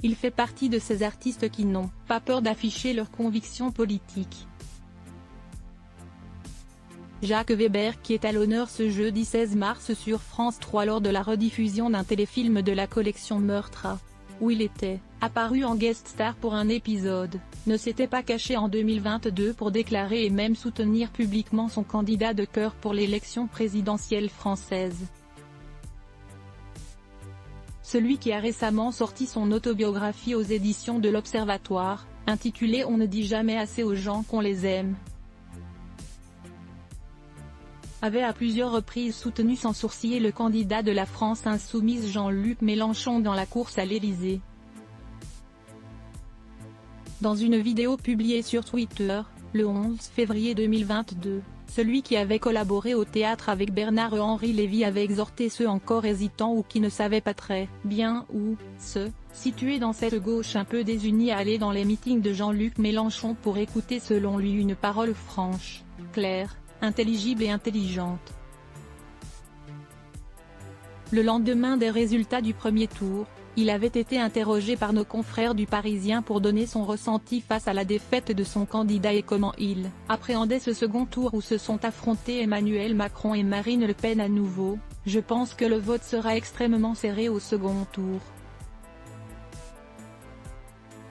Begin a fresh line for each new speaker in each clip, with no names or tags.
Il fait partie de ces artistes qui n'ont pas peur d'afficher leurs convictions politiques. Jacques Weber qui est à l'honneur ce jeudi 16 mars sur France 3 lors de la rediffusion d'un téléfilm de la collection Meurtre, où il était apparu en guest star pour un épisode, ne s'était pas caché en 2022 pour déclarer et même soutenir publiquement son candidat de cœur pour l'élection présidentielle française. Celui qui a récemment sorti son autobiographie aux éditions de l'Observatoire, intitulée « On ne dit jamais assez aux gens qu'on les aime », avait à plusieurs reprises soutenu sans sourciller le candidat de la France insoumise Jean-Luc Mélenchon dans la course à l'Élysée. Dans une vidéo publiée sur Twitter, le 11 février 2022, celui qui avait collaboré au théâtre avec Bernard-Henri Lévy avait exhorté ceux encore hésitants ou qui ne savaient pas très bien où se situer dans cette gauche un peu désunie à aller dans les meetings de Jean-Luc Mélenchon pour écouter selon lui une parole franche, claire, intelligible et intelligente. Le lendemain des résultats du premier tour, il avait été interrogé par nos confrères du Parisien pour donner son ressenti face à la défaite de son candidat et comment il appréhendait ce second tour où se sont affrontés Emmanuel Macron et Marine Le Pen à nouveau. « Je pense que le vote sera extrêmement serré au second tour.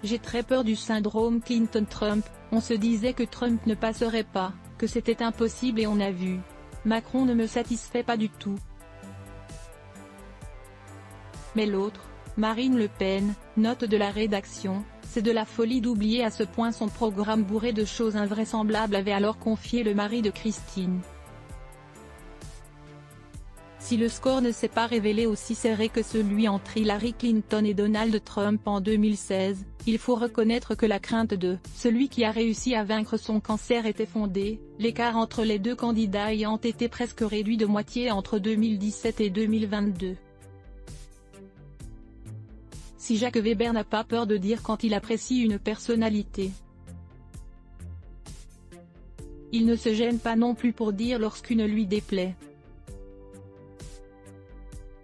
J'ai très peur du syndrome Clinton-Trump, on se disait que Trump ne passerait pas, que c'était impossible et on a vu. Macron ne me satisfait pas du tout. Mais l'autre, Marine Le Pen, note de la rédaction, c'est de la folie d'oublier à ce point son programme bourré de choses invraisemblables, avait alors confié le mari de Christine. Si le score ne s'est pas révélé aussi serré que celui entre Hillary Clinton et Donald Trump en 2016, il faut reconnaître que la crainte de celui qui a réussi à vaincre son cancer était fondée, l'écart entre les deux candidats ayant été presque réduit de moitié entre 2017 et 2022. Si Jacques Weber n'a pas peur de dire quand il apprécie une personnalité, il ne se gêne pas non plus pour dire lorsqu'une lui déplaît.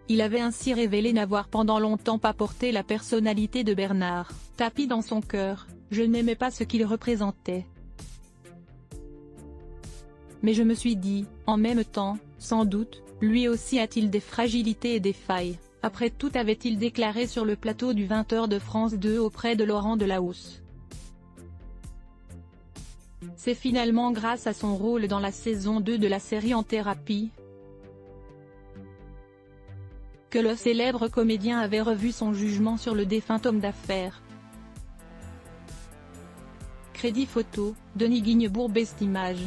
Il avait ainsi révélé n'avoir pendant longtemps pas porté la personnalité de Bernard Tapie dans son cœur, je n'aimais pas ce qu'il représentait. Mais je me suis dit, en même temps, sans doute, lui aussi a-t-il des fragilités et des failles. Après tout, avait-il déclaré sur le plateau du 20h de France 2 auprès de Laurent Delahousse. C'est finalement grâce à son rôle dans la saison 2 de la série En thérapie que le célèbre comédien avait revu son jugement sur le défunt homme d'affaires. Crédit photo, Denis Guignebourg. Best Image.